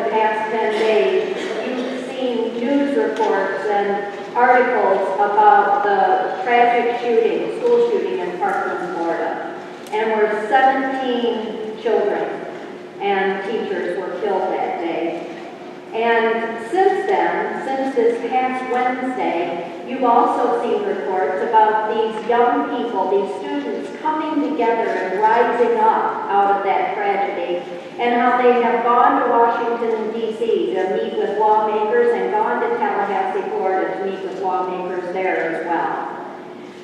the past 10 days, you've seen news reports and articles about the tragic shooting, school shooting in Parkland, Florida. And where 17 children and teachers were killed that day. And since then, since this past Wednesday, you've also seen reports about these young people, these students coming together and rising up out of that tragedy, and how they have gone to Washington, D.C. to meet with lawmakers and gone to Tallahassee, Florida to meet with lawmakers there as well.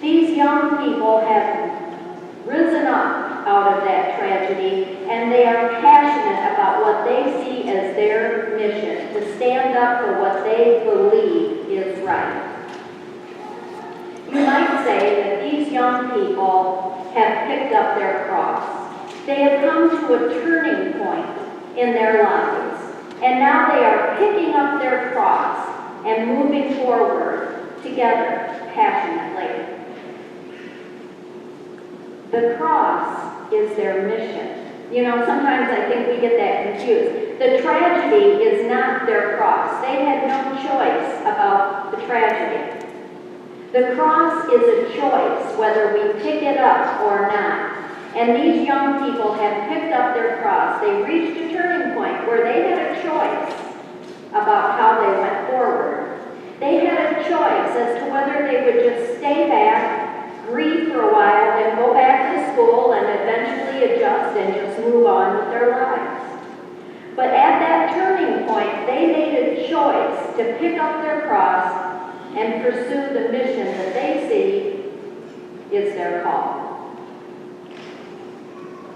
These young people have risen up out of that tragedy, and they are passionate about what they see as their mission, to stand up for what they believe is right. You might say that these young people have picked up their cross. They have come to a turning point in their lives, and now they are picking up their cross and moving forward together passionately. The cross is their mission. You know, sometimes I think we get that confused. The tragedy is not their cross. They had no choice about the tragedy. The cross is a choice whether we pick it up or not. And these young people have picked up their cross. They reached a turning point where they had a choice about how they went forward. They had a choice as to whether they would just stay back, grieve for a while, and go back to school and eventually adjust and just move on with their lives. But at that turning point, they made a choice to pick up their cross and pursue the mission that they see is their call.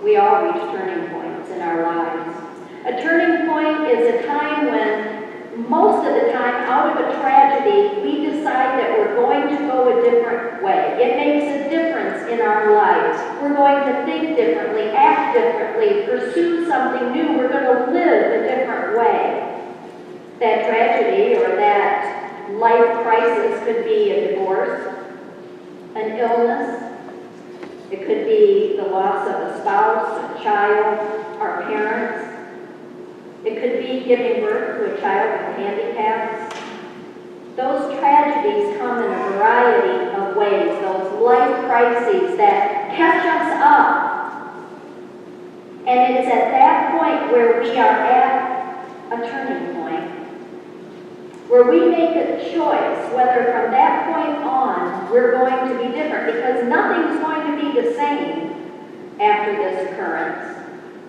We all reach turning points in our lives. A turning point is a time when, most of the time, out of a tragedy, we decide that we're going to go a different way. It makes a difference in our lives. We're going to think differently, act differently, pursue something new. We're going to live a different way. That tragedy or that life crisis could be a divorce, an illness. It could be the loss of a spouse, a child, our parents. It could be giving birth to a child with handicaps. Those tragedies come in a variety of ways, those life crises that catch us up. And it's at that point where we are at a turning point, where we make a choice whether from that point on we're going to be different, because nothing's going to be the same after this occurrence,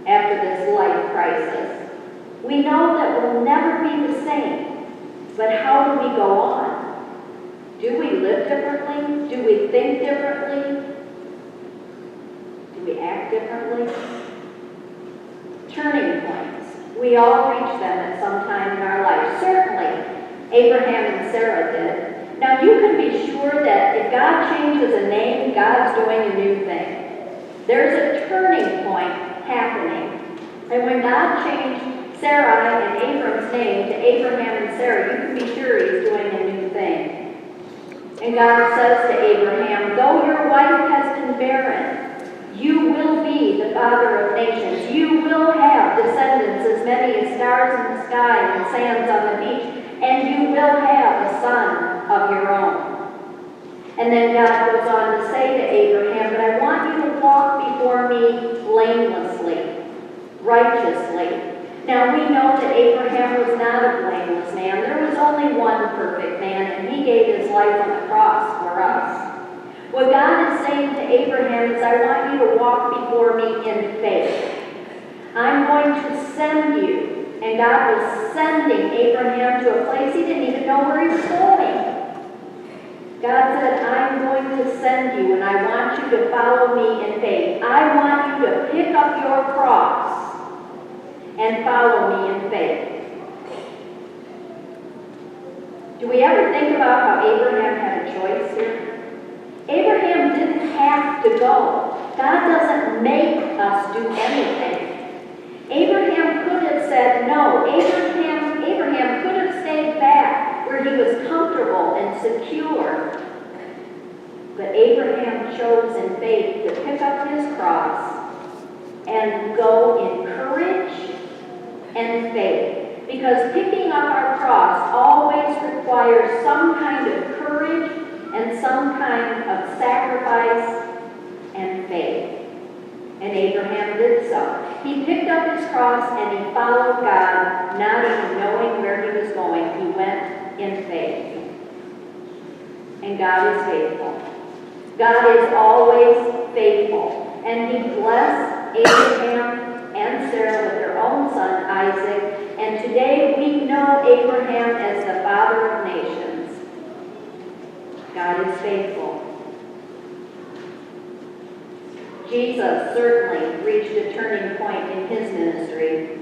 after this life crisis. We know that we'll never be the same, but how do we go on? Do we live differently? Do we think differently? Do we act differently? Turning points. We all reach them at some time in our life. Certainly, Abraham and Sarah did. Now, you can be sure that if God changes a name, God's doing a new thing. There's a turning point happening. And when God changed Sarai and Abram's name to Abraham and Sarah, you can be sure he's doing a new thing. And God says to Abraham, though your wife has been barren, you will be the father of nations. You will have descendants as many as stars in the sky and sands on the beach, and you will have a son of your own. And then God goes on to say to Abraham, but I want you to walk before me blamelessly, righteously. Now, we know that Abraham was not a blameless man. There was only one perfect man, and he gave his life on the cross for us. What God is saying to Abraham is, I want you to walk before me in faith. I'm going to send you. And God was sending Abraham to a place he didn't even know where he was going. God said, I'm going to send you, and I want you to follow me in faith. I want you to pick up your cross and follow me in faith. Do we ever think about how Abraham had a choice here? Abraham didn't have to go. God doesn't make us do anything. Abraham could have said no. Abraham could have stayed back where he was comfortable and secure. But Abraham chose in faith to pick up his cross and go in courage and faith. Because picking up our cross always requires some kind of courage and some kind of sacrifice and faith. And Abraham did so. He picked up his cross and he followed God, not even knowing where he was going. He went in faith. And God is faithful. God is always faithful. And he blessed Abraham and Sarah with their own son, Isaac. And today we know Abraham as the father of nations. God is faithful. Jesus certainly reached a turning point in his ministry.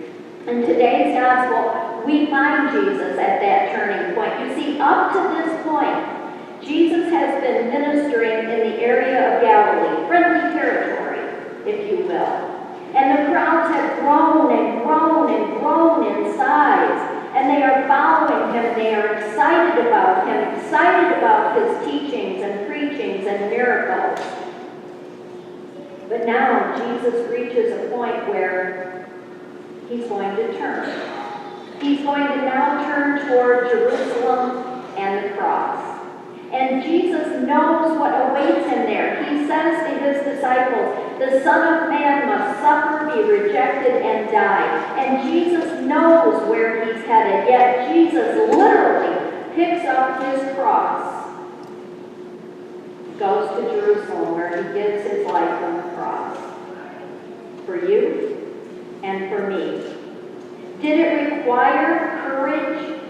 In today's gospel, we find Jesus at that turning point. You see, up to this point, Jesus has been ministering in the area of Galilee, friendly territory, if you will. And the crowds have grown and grown and grown in size. And they are following him. They are excited about him, excited about his teachings and preachings and miracles. But now Jesus reaches a point where he's going to turn. He's going to now turn toward Jerusalem and the cross. And Jesus knows what awaits him there. He says to his disciples, the Son of Man must suffer, be rejected, and die. And Jesus knows where he's headed, yet Jesus literally picks up his cross, goes to Jerusalem where he gives his life on the cross. For you and for me. Did it require courage?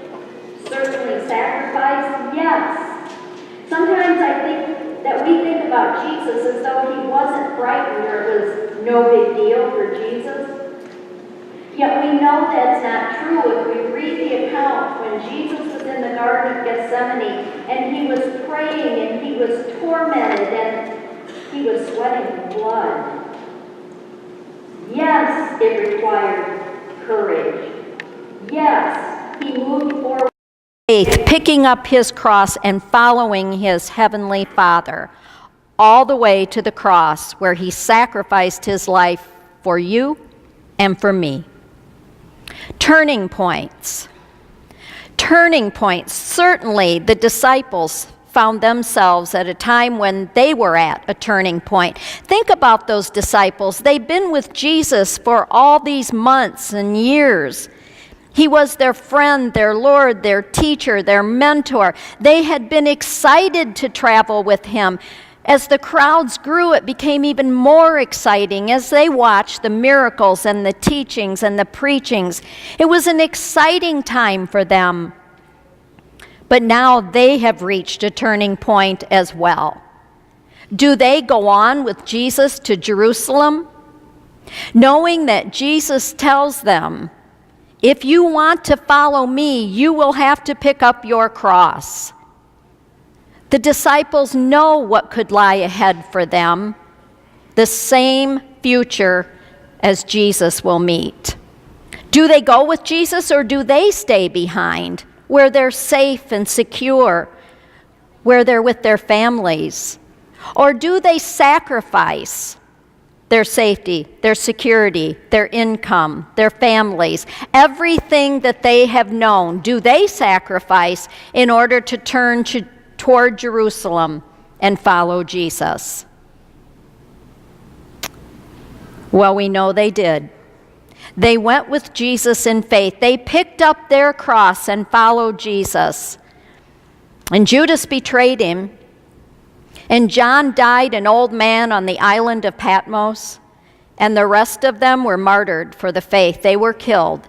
Certainly sacrifice? Yes. Sometimes I think that we think about Jesus as though he wasn't frightened or it was no big deal for Jesus. Yet we know that's not true if we read the account when Jesus was in the Garden of Gethsemane and he was praying and he was tormented and he was sweating blood. Yes, it required courage. Yes, he moved forward. Faith, picking up his cross and following his heavenly Father all the way to the cross where he sacrificed his life for you and for me. Turning points. Turning points. Certainly the disciples found themselves at a time when they were at a turning point. Think about those disciples. They've been with Jesus for all these months and years. He was their friend, their Lord, their teacher, their mentor. They had been excited to travel with him. As the crowds grew, it became even more exciting as they watched the miracles and the teachings and the preachings. It was an exciting time for them. But now they have reached a turning point as well. Do they go on with Jesus to Jerusalem? Knowing that Jesus tells them, if you want to follow me, you will have to pick up your cross. The disciples know what could lie ahead for them, the same future as Jesus will meet. Do they go with Jesus or do they stay behind, where they're safe and secure, where they're with their families? Or do they sacrifice their safety, their security, their income, their families, everything that they have known? Do they sacrifice in order to turn toward Jerusalem and follow Jesus? Well, we know they did. They went with Jesus in faith. They picked up their cross and followed Jesus. And Judas betrayed him. And John died an old man on the island of Patmos. And the rest of them were martyred for the faith. They were killed.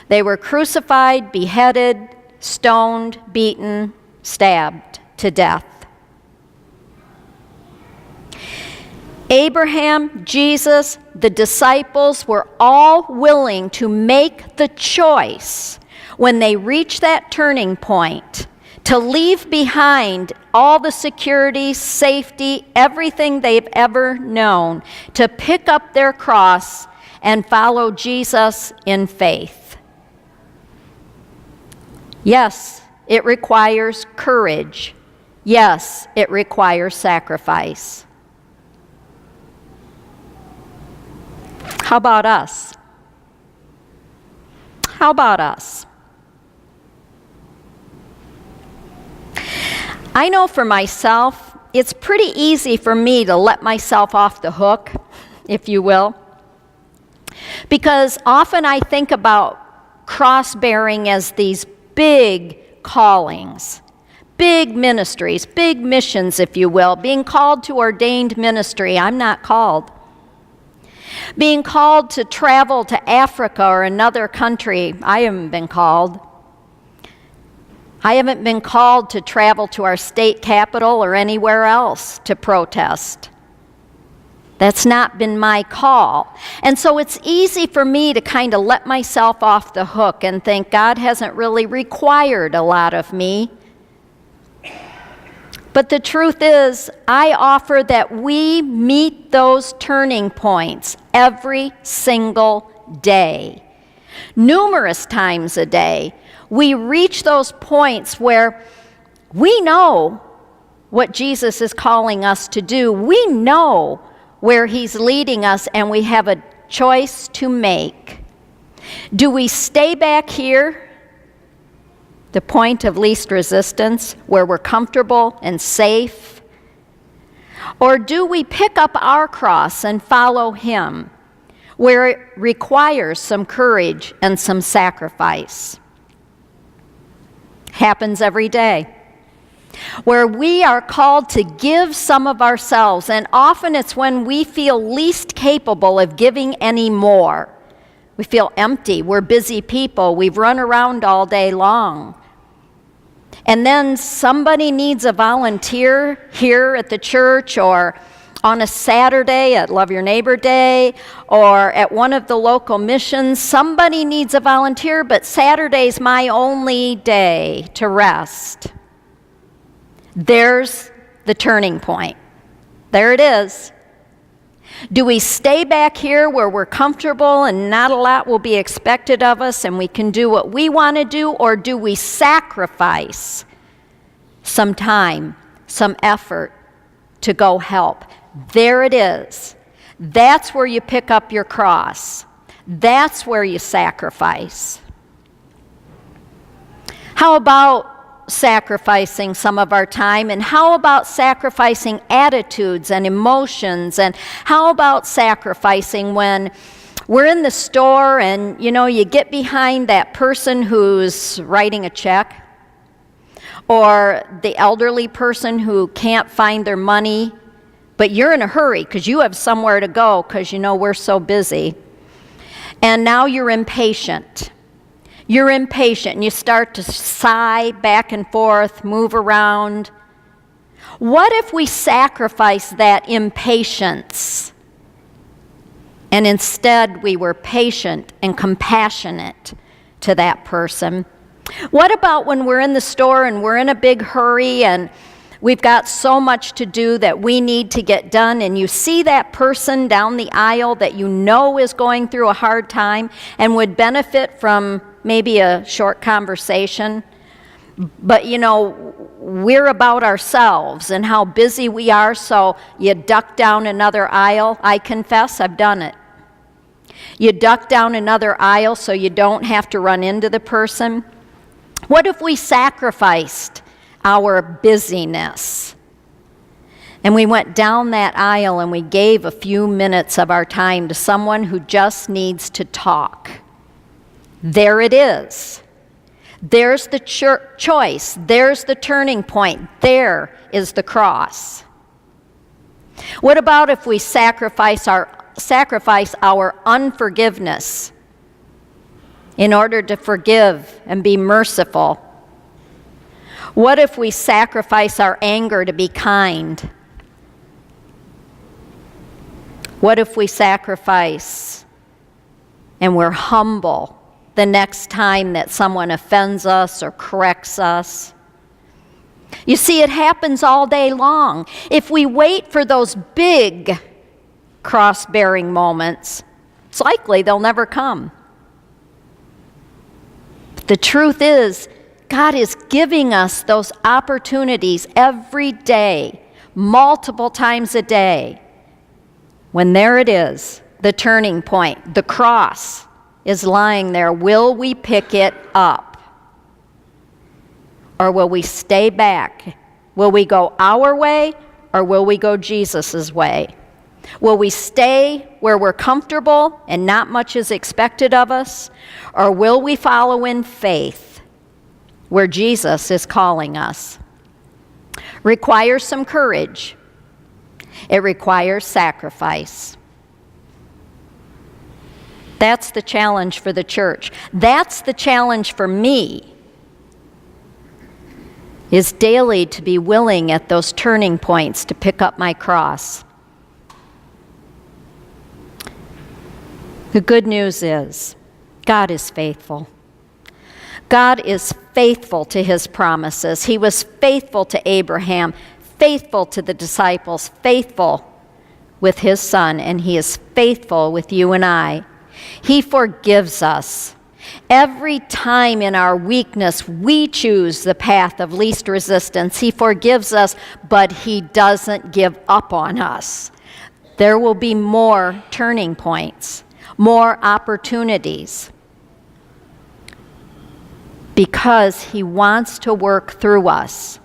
They were crucified, beheaded, stoned, beaten, stabbed to death. Abraham, Jesus, the disciples were all willing to make the choice when they reached that turning point to leave behind all the security, safety, everything they've ever known, to pick up their cross and follow Jesus in faith. Yes, it requires courage. Yes, it requires sacrifice. How about us? How about us? I know for myself, it's pretty easy for me to let myself off the hook, if you will, because often I think about cross-bearing as these big callings, big ministries, big missions, if you will, being called to ordained ministry. I'm not called. Being called to travel to Africa or another country. I haven't been called. I haven't been called to travel to our state capital or anywhere else to protest. That's not been my call. And so it's easy for me to kind of let myself off the hook and think God hasn't really required a lot of me. But the truth is, I offer that we meet those turning points every single day. Numerous times a day, we reach those points where we know what Jesus is calling us to do. We know where He's leading us, and we have a choice to make. Do we stay back here, the point of least resistance, where we're comfortable and safe? Or do we pick up our cross and follow Him, where it requires some courage and some sacrifice? Happens every day. Where we are called to give some of ourselves, and often it's when we feel least capable of giving any more. We feel empty, we're busy people, we've run around all day long. And then somebody needs a volunteer here at the church, or on a Saturday at Love Your Neighbor Day, or at one of the local missions. Somebody needs a volunteer, but Saturday's my only day to rest. There's the turning point. There it is. Do we stay back here where we're comfortable and not a lot will be expected of us and we can do what we want to do, or do we sacrifice some time, some effort to go help? There it is. That's where you pick up your cross. That's where you sacrifice. How about sacrificing some of our time, and how about sacrificing attitudes and emotions, and how about sacrificing when we're in the store and you get behind that person who's writing a check, or the elderly person who can't find their money, but you're in a hurry because you have somewhere to go because we're so busy, and now you're impatient. You're impatient and you start to sigh back and forth, move around. What if we sacrifice that impatience and instead we were patient and compassionate to that person? What about when we're in the store and we're in a big hurry and we've got so much to do that we need to get done, and you see that person down the aisle that is going through a hard time and would benefit from maybe a short conversation, but we're about ourselves and how busy we are, so you duck down another aisle. I confess, I've done it. You duck down another aisle so you don't have to run into the person. What if we sacrificed our busyness and we went down that aisle and we gave a few minutes of our time to someone who just needs to talk? There it is. There's the choice. There's the turning point. There is the cross. What about if we sacrifice our unforgiveness in order to forgive and be merciful? What if we sacrifice our anger to be kind? What if we sacrifice and we're humble the next time that someone offends us or corrects us? You see, it happens all day long. If we wait for those big cross-bearing moments, it's likely they'll never come. But the truth is, God is giving us those opportunities every day, multiple times a day, when there it is, the turning point, the cross is lying there. Will we pick it up? Or will we stay back Will we go our way or will we go Jesus' way? Will we stay where we're comfortable and not much is expected of us? Or will we follow in faith where Jesus is calling us? Requires some courage. It requires sacrifice. That's the challenge for the church. That's the challenge for me, is daily to be willing at those turning points to pick up my cross. The good news is, God is faithful. God is faithful to his promises. He was faithful to Abraham, faithful to the disciples, faithful with his son, and he is faithful with you and I. He forgives us. Every time in our weakness we choose the path of least resistance, he forgives us, but he doesn't give up on us. There will be more turning points, more opportunities, because he wants to work through us.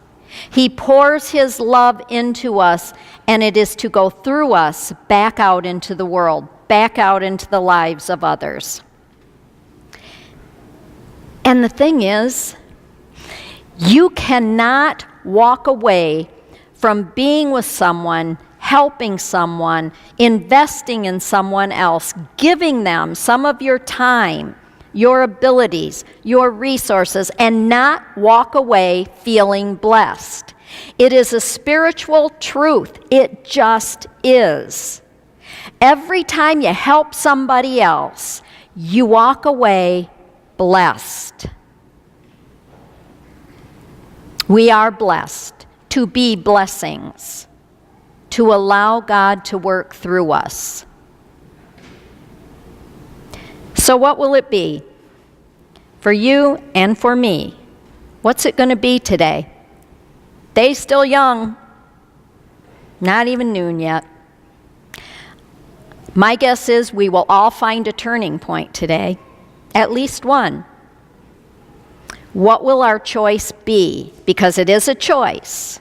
He pours his love into us, and it is to go through us back out into the world, back out into the lives of others. And the thing is, you cannot walk away from being with someone, helping someone, investing in someone else, giving them some of your time, your abilities, your resources, and not walk away feeling blessed. It is a spiritual truth. It just is. Every time you help somebody else, you walk away blessed. We are blessed to be blessings, to allow God to work through us. So what will it be for you and for me? What's it going to be today? Day's still young, not even noon yet. My guess is we will all find a turning point today, at least one. What will our choice be? Because it is a choice.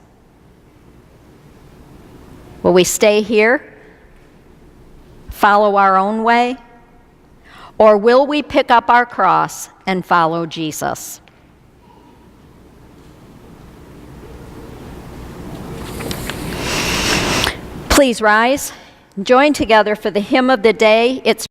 Will we stay here, follow our own way, or will we pick up our cross and follow Jesus? Please rise, join together for the hymn of the day. It's